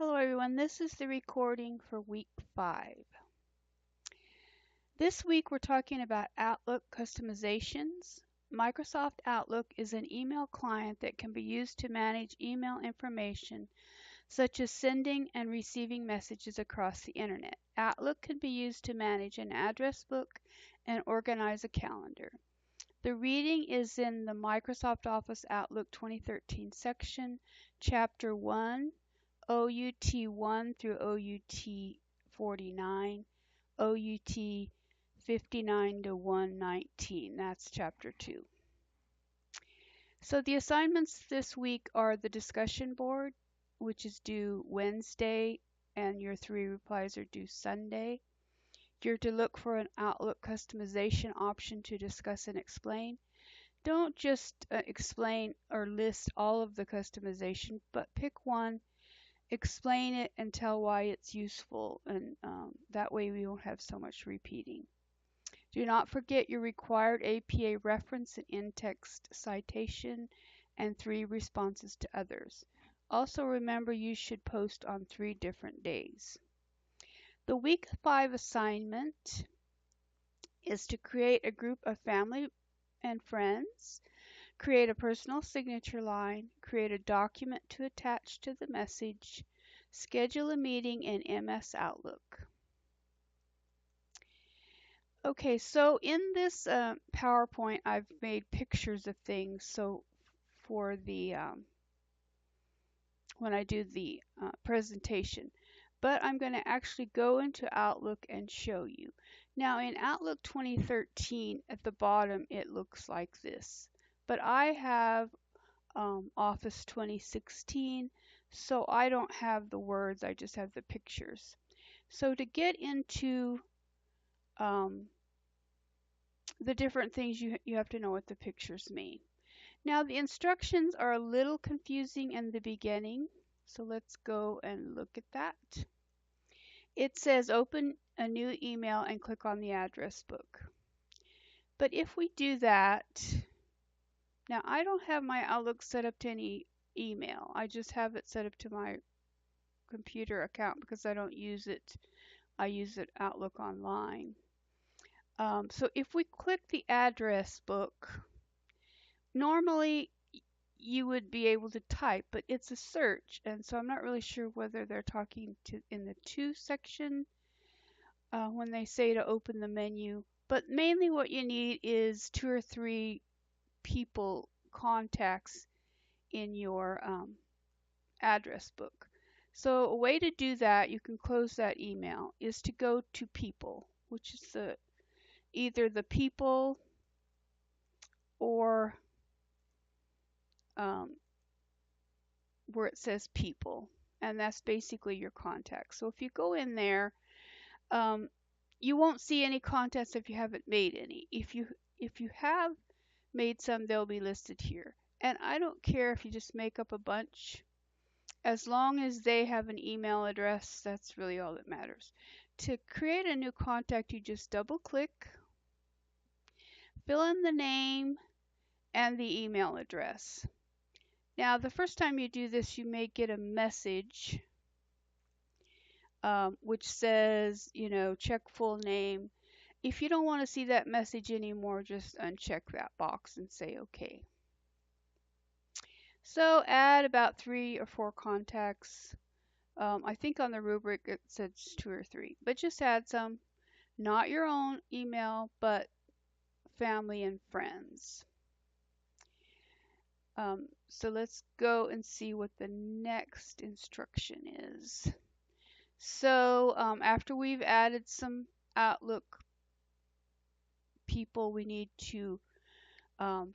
Hello everyone, this is the recording for week 5. This week we're talking about Outlook customizations. Microsoft Outlook is an email client that can be used to manage email information such as sending and receiving messages across the internet. Outlook can be used to manage an address book and organize a calendar. The reading is in the Microsoft Office Outlook 2013 section, Chapter 1, OUT 1 through OUT 49, OUT 59 to 119. That's Chapter 2. So the assignments this week are the discussion board, which is due Wednesday, and your 3 replies are due Sunday. You're to look for an Outlook customization option to discuss and explain. Don't just explain or list all of the customization, but pick one, explain it, and tell why it's useful, and that way we won't have so much repeating. Do not forget your required APA reference and in-text citation and 3 responses to others. Also remember you should post on 3 different days. The week 5 assignment is to create a group of family and friends, create a personal signature line, create a document to attach to the message, schedule a meeting in MS Outlook. Okay, so in this PowerPoint, I've made pictures of things. So for the when I do the presentation, but I'm going to actually go into Outlook and show you. Now in Outlook 2013, at the bottom, it looks like this. But I have Office 2016, so I don't have the words, I just have the pictures. So to get into the different things, you have to know what the pictures mean. Now the instructions are a little confusing in the beginning, so let's go and look at that. It says open a new email and click on the address book. But if we do that, now I don't have my Outlook set up to any email. I just have it set up to my computer account because I don't use it. I use it Outlook Online. So if we click the address book, normally you would be able to type, but it's a search, and so I'm not really sure whether they're talking to in the to section when they say to open the menu. But mainly what you need is 2 or 3 people contacts in your address book. So a way to do that, you can close that email, is to go to people, which is either the people or where it says people, and that's basically your contacts. So if you go in there, you won't see any contacts if you haven't made any. If you have made some, they'll be listed here. And I don't care if you just make up a bunch, as long as they have an email address. That's really all that matters. To create a new contact, you just double click, fill in the name and the email address. Now the first time you do this, you may get a message which says, check full name. If you don't want to see that message anymore, just uncheck that box and say OK. So add about 3 or 4 contacts. I think on the rubric it says 2 or 3, but just add some, not your own email, but family and friends. So let's go and see what the next instruction is. So after we've added some Outlook people, we need to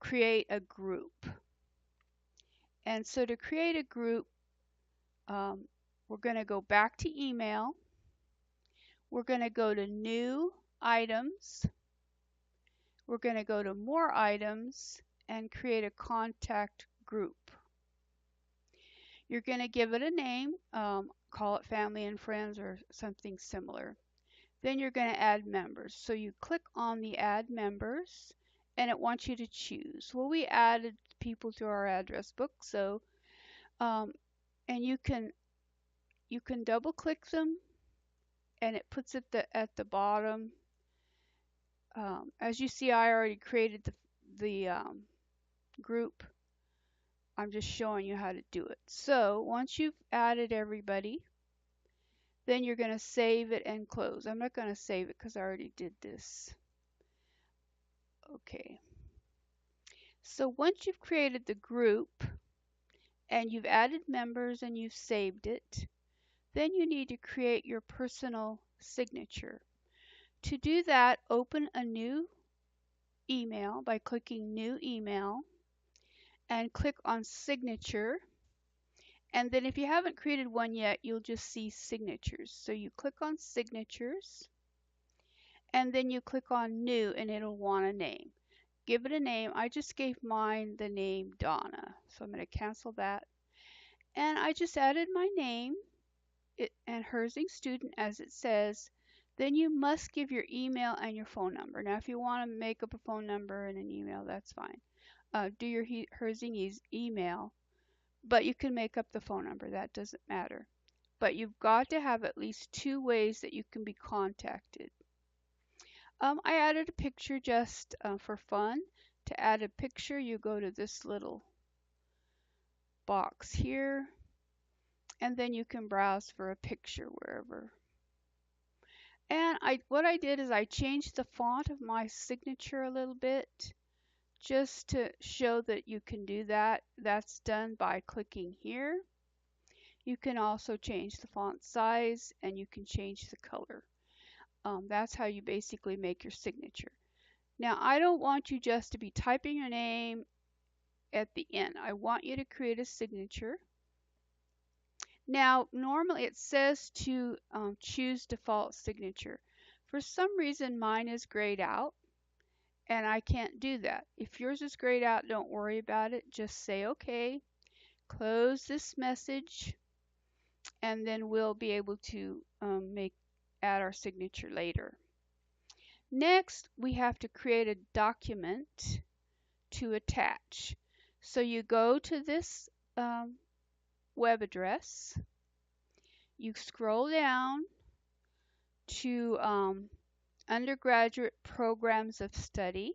create a group. And so to create a group, we're going to go back to email. We're going to go to new items. We're going to go to more items and create a contact group. You're going to give it a name, call it family and friends or something similar. Then you're going to add members. So you click on the add members and it wants you to choose. Well, we added people to our address book, so and you can you can double click them and it puts it at the bottom. As you see, I already created the group. I'm just showing you how to do it. So once you've added everybody, then you're going to save it and close. I'm not going to save it because I already did this. Okay. So once you've created the group and you've added members and you've saved it, then you need to create your personal signature. To do that, open a new email by clicking New Email and click on Signature. And then if you haven't created one yet, you'll just see Signatures. So you click on Signatures and then you click on New and it'll want a name. Give it a name. I just gave mine the name Donna. So I'm going to cancel that. And I just added my name and Herzing Student as it says. Then you must give your email and your phone number. Now if you want to make up a phone number and an email, that's fine. Do your Herzing email, but you can make up the phone number. That doesn't matter. But you've got to have at least 2 ways that you can be contacted. I added a picture just for fun. To add a picture, you go to this little box here, and then you can browse for a picture wherever. And what I did is I changed the font of my signature a little bit just to show that you can do that. That's done by clicking here. You can also change the font size and you can change the color. That's how you basically make your signature. Now, I don't want you just to be typing your name at the end. I want you to create a signature. Now, normally it says to choose default signature. For some reason, mine is grayed out, and I can't do that. If yours is grayed out, don't worry about it. Just say OK, close this message, and then we'll be able to add our signature later. Next, we have to create a document to attach. So you go to this web address, you scroll down to Undergraduate Programs of Study,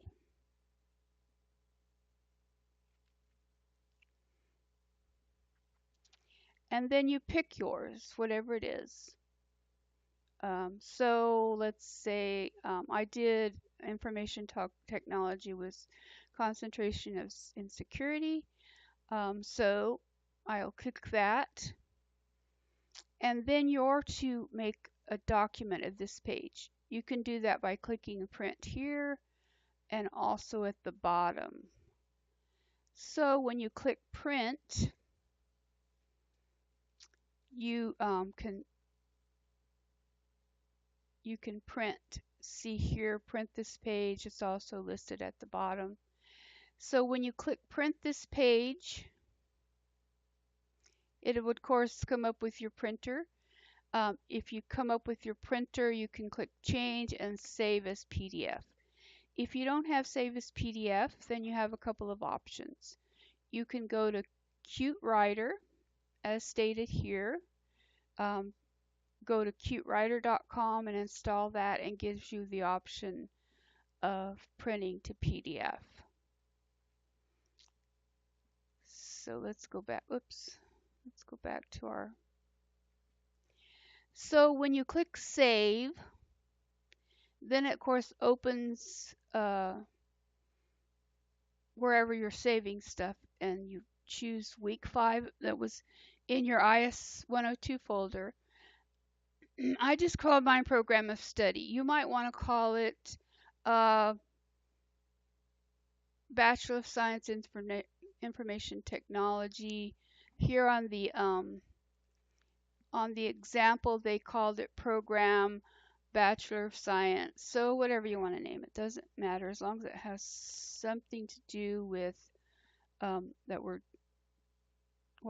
and then you pick yours, whatever it is. So let's say I did information technology with concentration in security. So I'll click that. And then you're to make a document of this page. You can do that by clicking print here and also at the bottom. So when you click print, you can print. See here, print this page. It's also listed at the bottom. So when you click print this page, it would of course come up with your printer. If you come up with your printer, you can click change and save as PDF. If you don't have save as PDF, then you have a couple of options. You can go to Qt Writer, as stated here. Go to qtwriter.com and install that, and gives you the option of printing to PDF. So let's go back. Oops. Let's go back to our. So when you click save, then it of course opens wherever you're saving stuff, and you choose week 5 that was in your IS102 folder. I just called mine Program of Study. You might want to call it Bachelor of Science Information Technology. Here on the example, they called it Program Bachelor of Science. So whatever you want to name it, doesn't matter as long as it has something to do with what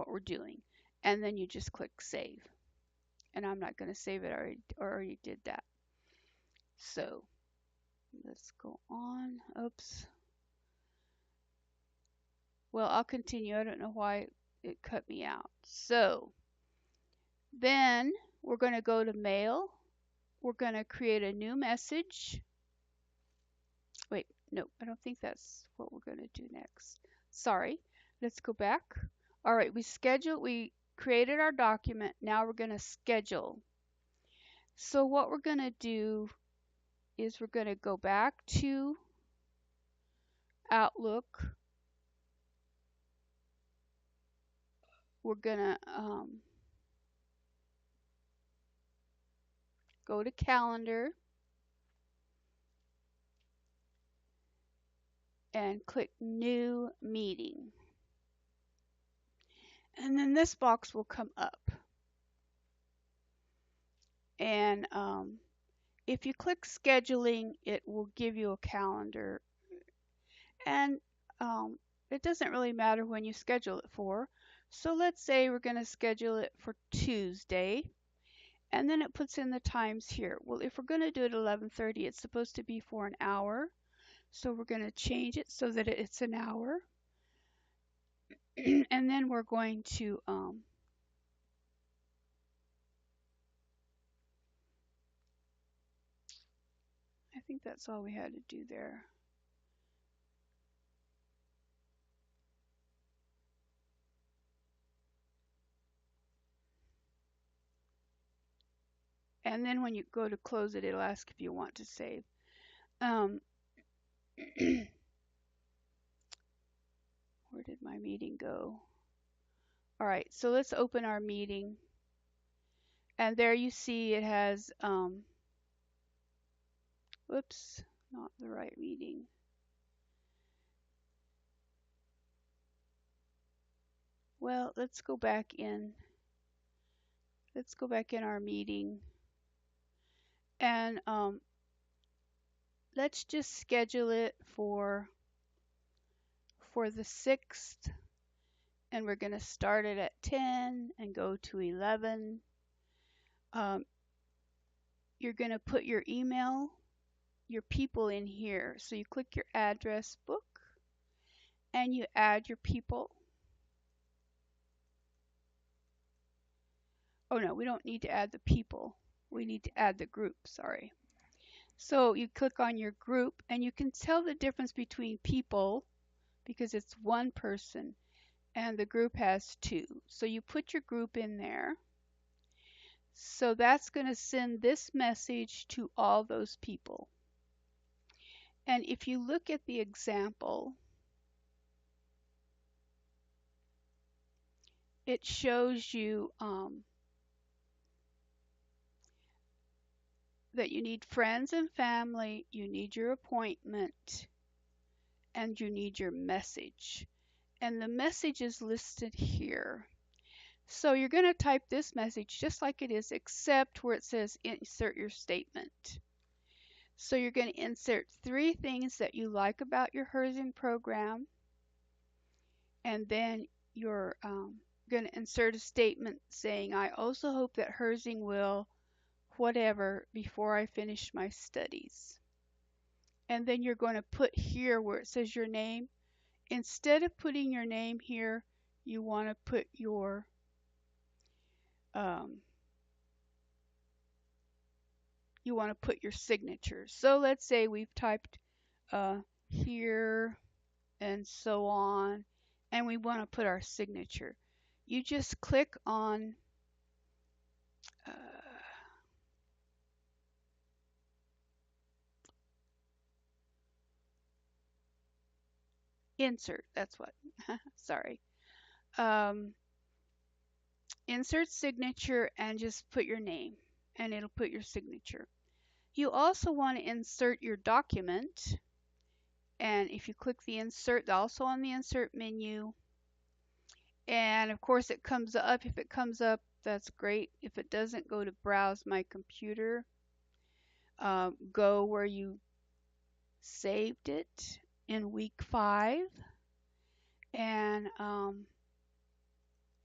we're doing. And then you just click save. And I'm not going to save it. I already did that. So let's go on. Oops. Well, I'll continue. I don't know why it cut me out. So Then we're going to go to Mail. We're going to create a new message. Wait, no, I don't think that's what we're going to do next. Sorry, let's go back. All right, we created our document. Now we're going to schedule. So what we're going to do is we're going to go back to Outlook. We're going to go to Calendar and click New Meeting. And then this box will come up. And if you click Scheduling, it will give you a calendar. And it doesn't really matter when you schedule it for. So let's say we're going to schedule it for Tuesday. And then it puts in the times here. Well, if we're going to do it at 11:30, it's supposed to be for an hour. So we're going to change it so that it's an hour. And then we're going to I think that's all we had to do there. And then when you go to close it, it'll ask if you want to save. Where did my meeting go? All right, so let's open our meeting. And there you see it has, whoops, not the right meeting. Well, let's go back in. Let's go back in our meeting. And let's just schedule it for the 6th. And we're going to start it at 10 and go to 11. You're going to put your email, your people in here. So you click your address book and you add your people. Oh no, we don't need to add the people. We need to add the group, sorry. So you click on your group and you can tell the difference between people because it's one person and the group has 2. So you put your group in there. So that's going to send this message to all those people. And if you look at the example, it shows you that you need friends and family, you need your appointment, and you need your message. And the message is listed here. So you're going to type this message just like it is, except where it says insert your statement. So you're going to insert 3 things that you like about your Herzing program, and then you're going to insert a statement saying, I also hope that Herzing will whatever before I finish my studies. And then you're going to put here where it says your name. Instead of putting your name here, you want to put your signature. So let's say we've typed here and so on, and we want to put our signature. You just click on insert, that's what, sorry. Insert signature and just put your name and it'll put your signature. You also want to insert your document, and if you click the insert, also on the insert menu, and of course it comes up. If it comes up, that's great. If it doesn't, go to browse my computer, go where you saved it in week 5 and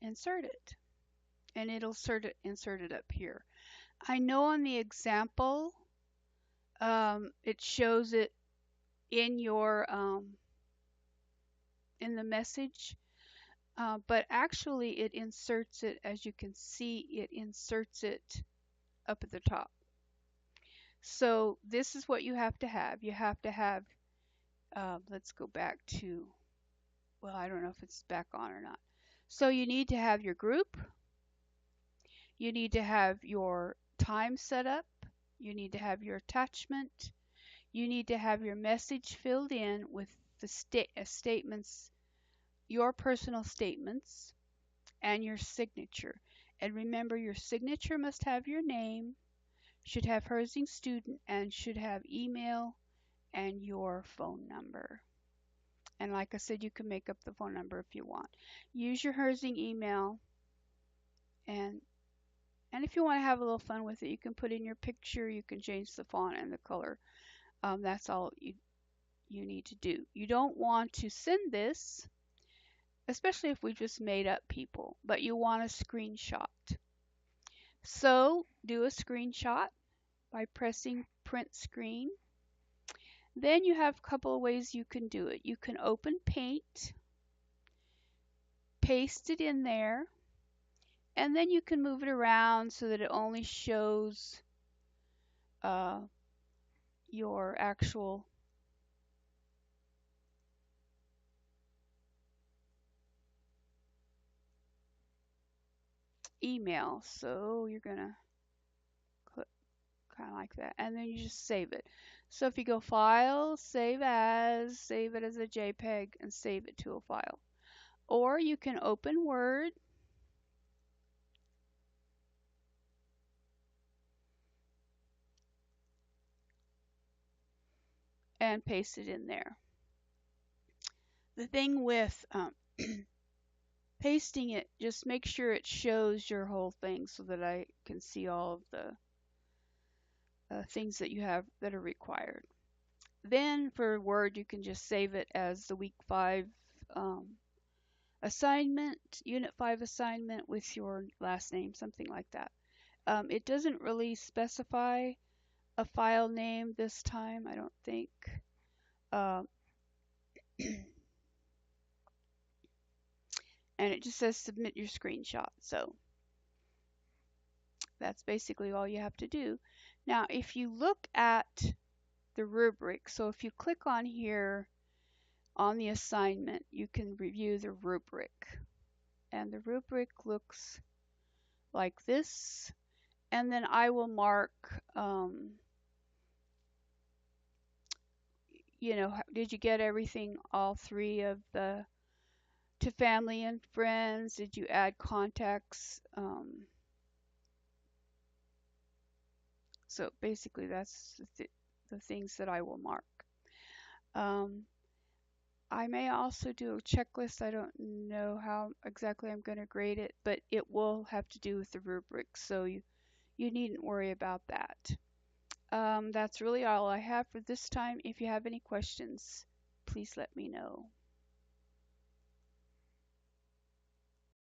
insert it, and it'll insert it up here. I know on the example it shows it in your in the message. but actually it inserts it, as you can see, it inserts it up at the top. So this is what you have to have. You have to have, let's go back to, well, I don't know if it's back on or not. So you need to have your group. You need to have your time set up. You need to have your attachment. You need to have your message filled in with the statements, your personal statements, and your signature. And remember, your signature must have your name, should have Herzing student, and should have email and your phone number. And like I said, you can make up the phone number if you want. Use your Herzing email, and if you want to have a little fun with it, you can put in your picture, you can change the font and the color. That's all you need to do. You don't want to send this, especially if we just made up people, but you want a screenshot. So do a screenshot by pressing print screen. Then you have a couple of ways you can do it. You can open Paint, paste it in there, and then you can move it around so that it only shows your actual email. So you're gonna click kind of like that, and then you just save it. So if you go File, Save it as a JPEG, and save it to a file. Or you can open Word, and paste it in there. The thing with pasting it, just make sure it shows your whole thing so that I can see all of the things that you have that are required. Then for Word, you can just save it as the week 5 assignment, unit 5 assignment with your last name, something like that. It doesn't really specify a file name this time, I don't think. And it just says submit your screenshot. So that's basically all you have to do. Now, if you look at the rubric, so if you click on here on the assignment, you can review the rubric. And the rubric looks like this. And then I will mark, you know, did you get everything, all 3 of the to family and friends? Did you add contacts? So basically that's the things that I will mark. I may also do a checklist. I don't know how exactly I'm going to grade it, but it will have to do with the rubric, so you needn't worry about that. That's really all I have for this time. If you have any questions, please let me know.